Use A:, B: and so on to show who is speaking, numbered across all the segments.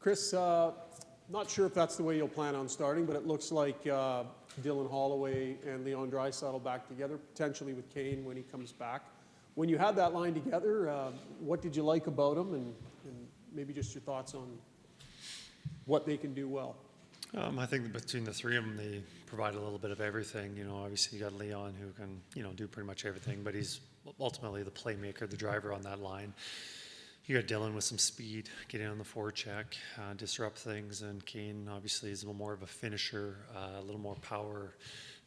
A: Kris, not sure if that's the way you'll plan on starting, but it looks like Dylan Holloway and Leon Draisaitl back together, potentially with Kane when he comes back. When you had that line together, what did you like about them, and maybe just your thoughts on what they can do well?
B: I think between the three of them, they provide a little bit of everything. You know, obviously you got Leon who can, do pretty much everything, but he's ultimately the playmaker, the driver on that line. You got Dylan with some speed, getting on the forecheck, disrupt things, and Kane obviously is a little more of a finisher, a little more power,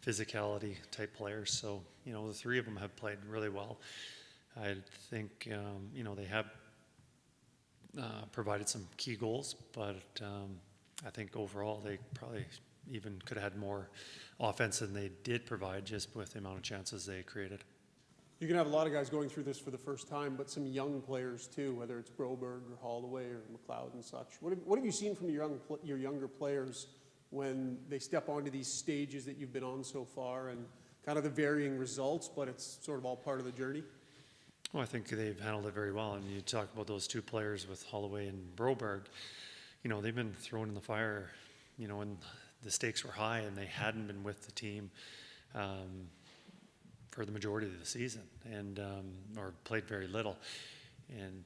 B: physicality type player. So, the three of them have played really well. I think, they have provided some key goals, but I think overall they probably even could have had more offense than they did provide just with the amount of chances they created.
A: You can have a lot of guys going through this for the first time, but some young players too, whether it's Broberg or Holloway or McLeod and such. What have you seen from your younger players when they step onto these stages that you've been on so far, and kind of the varying results, but it's sort of all part of the journey?
B: Well, I think they've handled it very well. And you talk about those two players with Holloway and Broberg, they've been thrown in the fire, when the stakes were high and they hadn't been with the team for the majority of the season, and or played very little. And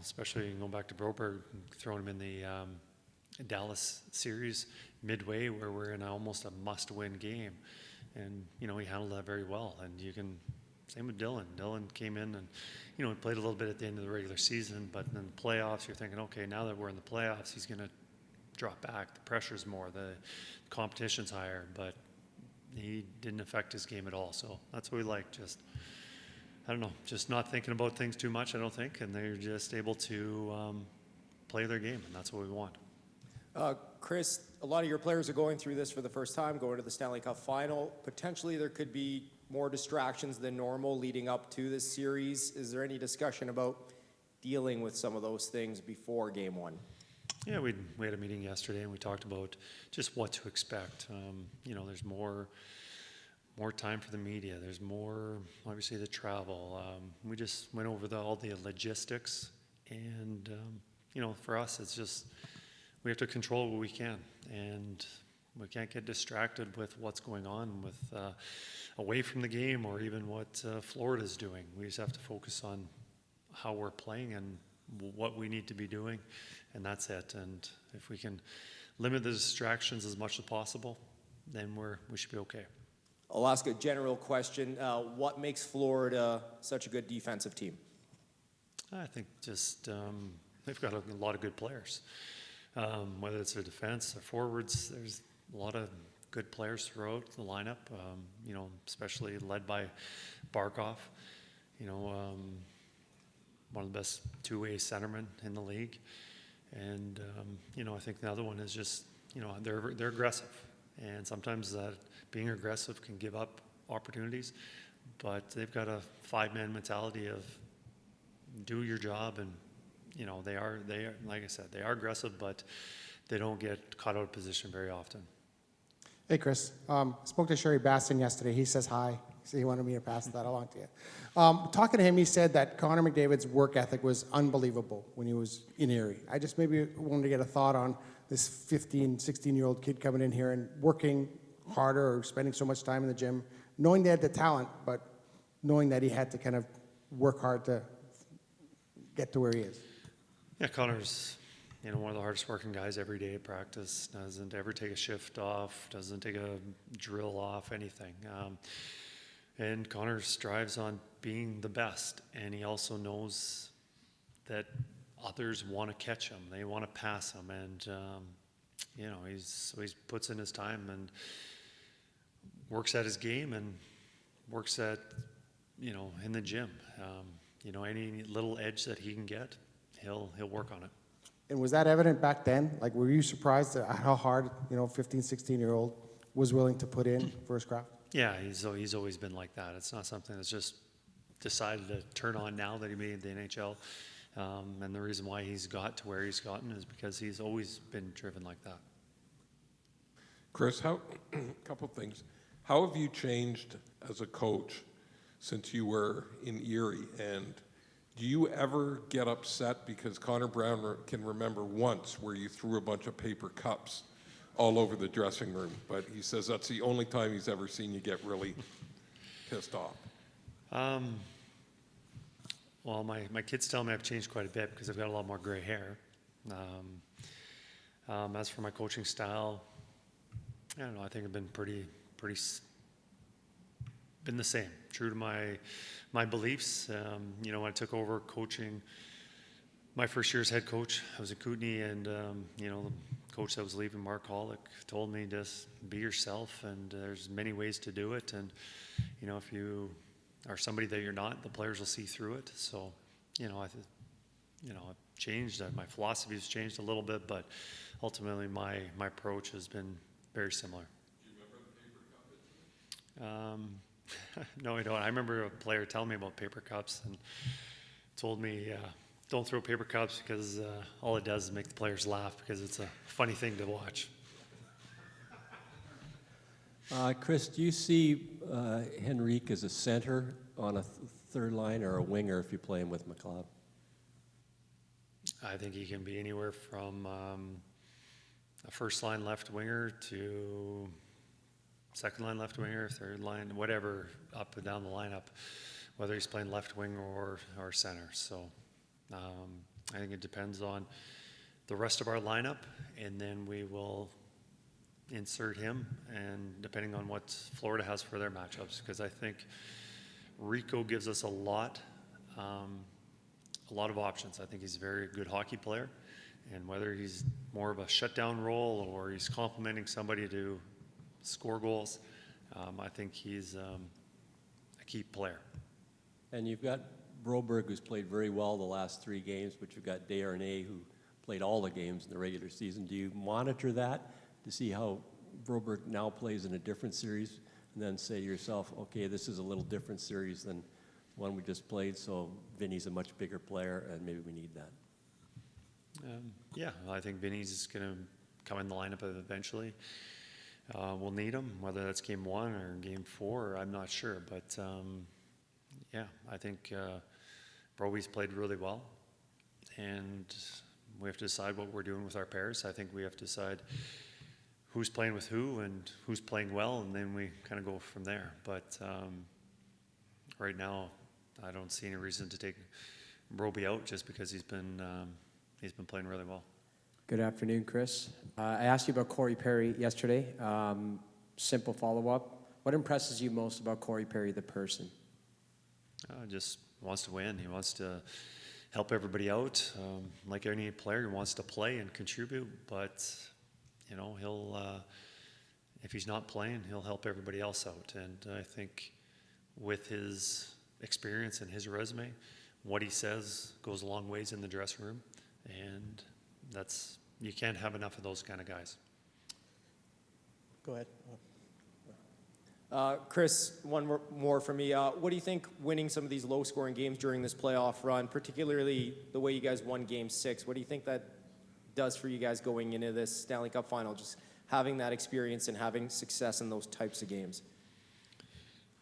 B: especially going back to Broberg, throwing him in the Dallas series midway, where we're in almost a must-win game, and he handled that very well. And same with Dylan. Dylan came in and he played a little bit at the end of the regular season, but in the playoffs, you're thinking, okay, now that we're in the playoffs, he's going to drop back. The pressure's more, the competition's higher, but he didn't affect his game at all. So that's what we like. Just not thinking about things too much, I don't think, and they're just able to play their game, and that's what we want.
C: Kris, a lot of your players are going through this for the first time, going to the Stanley Cup final. Potentially there could be more distractions than normal leading up to this series. Is there any discussion about dealing with some of those things before game one?
B: Yeah, we had a meeting yesterday and we talked about just what to expect. There's more time for the media. There's more, obviously, the travel. We just went over all the logistics, and for us, it's just we have to control what we can, and we can't get distracted with what's going on with away from the game, or even what Florida's doing. We just have to focus on how we're playing and what we need to be doing, and that's it. And if we can limit the distractions as much as possible, then we should be okay.
C: I'll ask a general question. What makes Florida such a good defensive team?
B: I think just they've got a lot of good players. Whether it's their defense, their forwards, there's a lot of good players throughout the lineup, especially led by Barkov. One of the best two-way centermen in the league. And, I think the other one is just, they're aggressive. And sometimes that being aggressive can give up opportunities. But they've got a five-man mentality of do your job. And, they are, like I said, they are aggressive, but they don't get caught out of position very often.
D: Hey, Kris. Spoke to Sherry Baston yesterday. He says hi. So he wanted me to pass that along to you. Talking to him, he said that Connor McDavid's work ethic was unbelievable when he was in Erie. I just maybe wanted to get a thought on this 15, 16-year-old kid coming in here and working harder or spending so much time in the gym, knowing they had the talent, but knowing that he had to kind of work hard to get to where he is.
B: Yeah, Connor's one of the hardest working guys every day at practice, doesn't ever take a shift off, doesn't take a drill off, anything. And Connor strives on being the best, and he also knows that others want to catch him, they want to pass him, and he puts in his time and works at his game and works at in the gym. Any little edge that he can get, he'll work on it.
D: And was that evident back then? Like, were you surprised at how hard, 15, 16-year-old was willing to put in for his craft?
B: Yeah, he's always been like that. It's not something that's just decided to turn on now that he made the NHL. And the reason why he's got to where he's gotten is because he's always been driven like that.
E: Kris, a couple things. How have you changed as a coach since you were in Erie, and Do you ever get upset because Connor Brown can remember once where you threw a bunch of paper cups all over the dressing room, but he says that's the only time he's ever seen you get really pissed off.
B: Well, my kids tell me I've changed quite a bit because I've got a lot more gray hair. As for my coaching style, I don't know. I think I've been been the same, true to my beliefs. You know, when I took over coaching, my first year as head coach, I was at Kootenay, and you know, the coach that was leaving, Mark Hollick, told me just be yourself, and there's many ways to do it. And you know, if you are somebody that you're not, the players will see through it. So, you know, I've changed. My philosophy has changed a little bit, but ultimately, my approach has been very similar.
E: Do you remember the paper cup incident?
B: No, I don't. I remember a player telling me about paper cups and told me, don't throw paper cups because all it does is make the players laugh because it's a funny thing to watch.
F: Kris, do you see Henrique as a center on a third line or a winger if you play him with McLeod?
B: I think he can be anywhere from a first line left winger to second line left winger, third line, whatever, up and down the lineup, whether he's playing left wing or center. So I think it depends on the rest of our lineup, and then we will insert him, and depending on what Florida has for their matchups, because I think Rico gives us a lot of options. I think he's a very good hockey player, and whether he's more of a shutdown role or he's complementing somebody to score goals, I think he's a key player.
F: And you've got Broberg, who's played very well the last 3 games, but you've got Desharnais, who played all the games in the regular season. Do you monitor that to see how Broberg now plays in a different series, and then say to yourself, okay, this is a little different series than one we just played, so Vinny's a much bigger player, and maybe we need that?
B: Yeah, I think Vinny's going to come in the lineup eventually. We'll need him, whether that's game 1 or game 4, I'm not sure. But yeah, I think Broby's played really well, and we have to decide what we're doing with our pairs. I think we have to decide who's playing with who and who's playing well, and then we kind of go from there. But right now, I don't see any reason to take Broby out just because he's been playing really well.
G: Good afternoon, Kris. I asked you about Corey Perry yesterday. Simple follow-up. What impresses you most about Corey Perry, the person?
B: Just wants to win. He wants to help everybody out. Like any player, he wants to play and contribute. But you know, he'll if he's not playing, he'll help everybody else out. And I think with his experience and his resume, what he says goes a long ways in the dressing room. And you can't have enough of those kind of guys.
C: Go ahead. Kris, one more from me. What do you think winning some of these low-scoring games during this playoff run, particularly the way you guys won Game 6, what do you think that does for you guys going into this Stanley Cup final, just having that experience and having success in those types of games?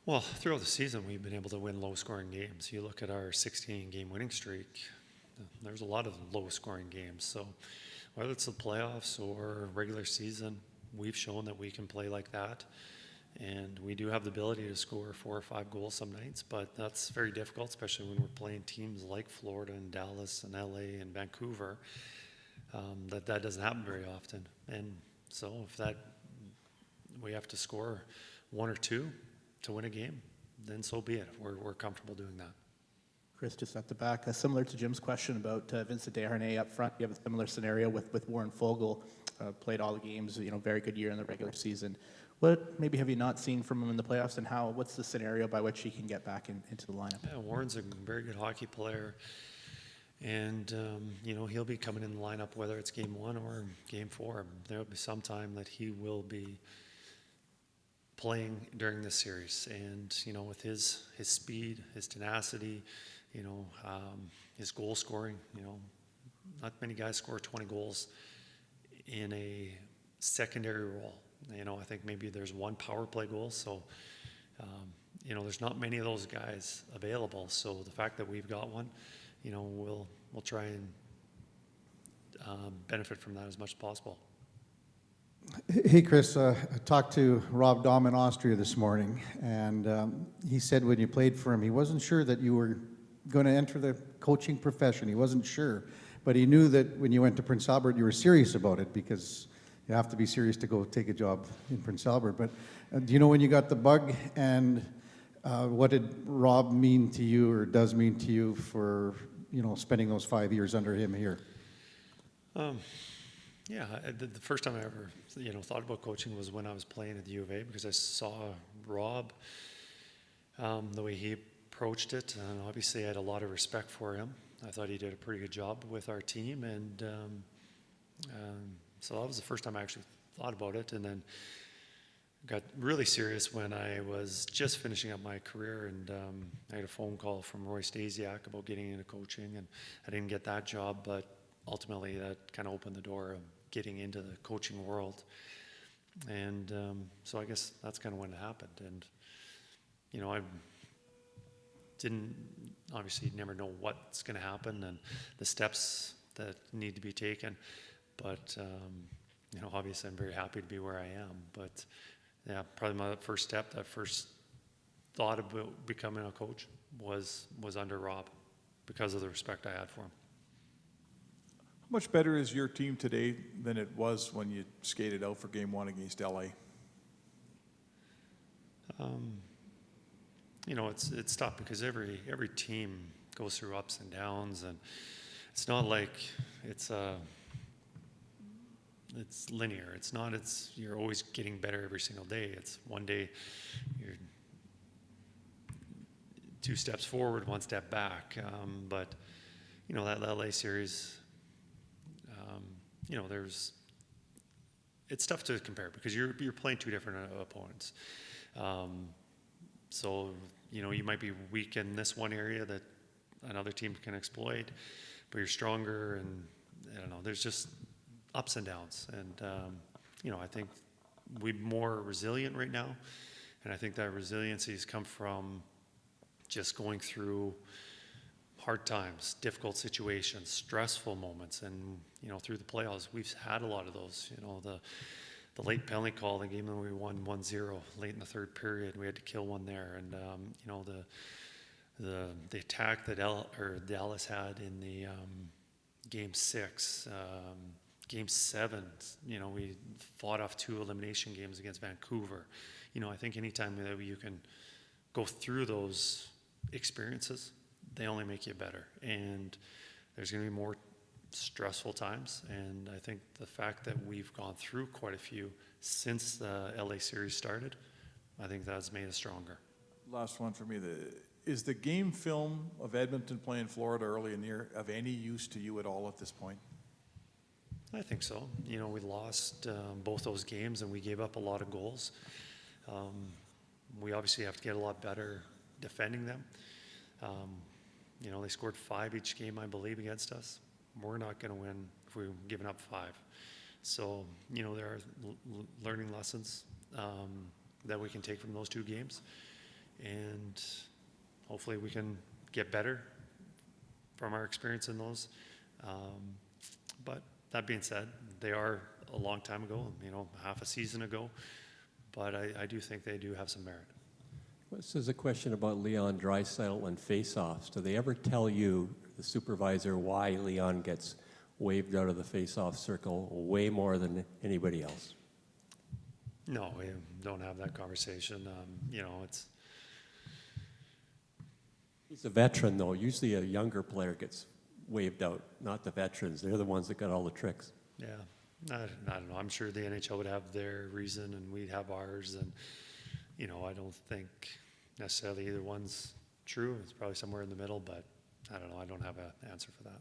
B: Well, throughout the season, we've been able to win low-scoring games. You look at our 16-game winning streak, there's a lot of low-scoring games. So whether it's the playoffs or regular season, we've shown that we can play like that. And we do have the ability to score 4 or 5 goals some nights, but that's very difficult, especially when we're playing teams like Florida and Dallas and LA and Vancouver. That doesn't happen very often. And so if we have to score 1 or 2 to win a game, then so be it. We're comfortable doing that.
H: Kris, just at the back, similar to Jim's question about Vincent Desharnais up front, you have a similar scenario with Warren Foegele, played all the games, very good year in the regular season. What maybe have you not seen from him in the playoffs, and what's the scenario by which he can get back into the lineup?
B: Yeah, Warren's a very good hockey player, and he'll be coming in the lineup whether it's game 1 or game 4. There will be some time that he will be playing during this series, and with his speed, his tenacity, his goal scoring, not many guys score 20 goals in a secondary role. I think maybe there's 1 power play goal, so there's not many of those guys available. So the fact that we've got one we'll try and benefit from that as much as possible.
I: Hey, Kris, I talked to Rob Dahm in Austria this morning, and he said when you played for him, he wasn't sure that you were going to enter the coaching profession. He wasn't sure, but he knew that when you went to Prince Albert, you were serious about it, because you have to be serious to go take a job in Prince Albert. But do you know when you got the bug, and what did Rob mean to you, or does mean to you, for spending those 5 years under him here?
B: Yeah, the first time I ever, thought about coaching was when I was playing at the U of A, because I saw Rob, the way he approached it, and obviously I had a lot of respect for him. I thought he did a pretty good job with our team, and so that was the first time I actually thought about it, and then got really serious when I was just finishing up my career, and I had a phone call from Roy Stasiak about getting into coaching, and I didn't get that job, but ultimately that kind of opened the door of getting into the coaching world. And so I guess that's kind of when it happened. And, I didn't, obviously never know what's going to happen and the steps that need to be taken. But, obviously I'm very happy to be where I am. But yeah, probably my first step, that first thought about becoming a coach was under Rob, because of the respect I had for him.
J: How much better is your team today than it was when you skated out for Game 1 against LA?
B: It's tough, because every team goes through ups and downs, and it's not like it's linear. It's not. You're always getting better every single day. It's one day you're 2 steps forward, 1 step back. But that LA series. It's tough to compare, because you're playing 2 different opponents. So you might be weak in this one area that another team can exploit, but you're stronger, and I don't know. There's just ups and downs, and I think we're more resilient right now, and I think that resiliency has come from just going through hard times, difficult situations, stressful moments, and through the playoffs we've had a lot of those. The late penalty call, the game that we won 1-0 late in the 3rd period, we had to kill one there, and the attack that Dallas had in the game 6, game 7. We fought off 2 elimination games against Vancouver. I think anytime that you can go through those experiences, they only make you better. And there's going to be more stressful times, and I think the fact that we've gone through quite a few since the LA series started, I think that's made us stronger.
J: Last one for me. Is the game film of Edmonton playing Florida early in the year of any use to you at all at this point?
B: I think so. We lost both those games, and we gave up a lot of goals. We obviously have to get a lot better defending them. They scored 5 each game, I believe, against us. We're not going to win if we've given up 5. So, there are learning lessons that we can take from those 2 games. And hopefully we can get better from our experience in those. But that being said, they are a long time ago, half a season ago. But I do think they do have some merit.
F: This is a question about Leon Draisaitl and face-offs. Do they ever tell you, the supervisor, why Leon gets waved out of the face-off circle way more than anybody else?
B: No, we don't have that conversation.
F: He's a veteran, though. Usually a younger player gets waved out, not the veterans. They're the ones that got all the tricks.
B: Yeah, I don't know. I'm sure the NHL would have their reason, and we'd have ours. And, I don't think necessarily either one's true. It's probably somewhere in the middle, but I don't know. I don't have an answer for that.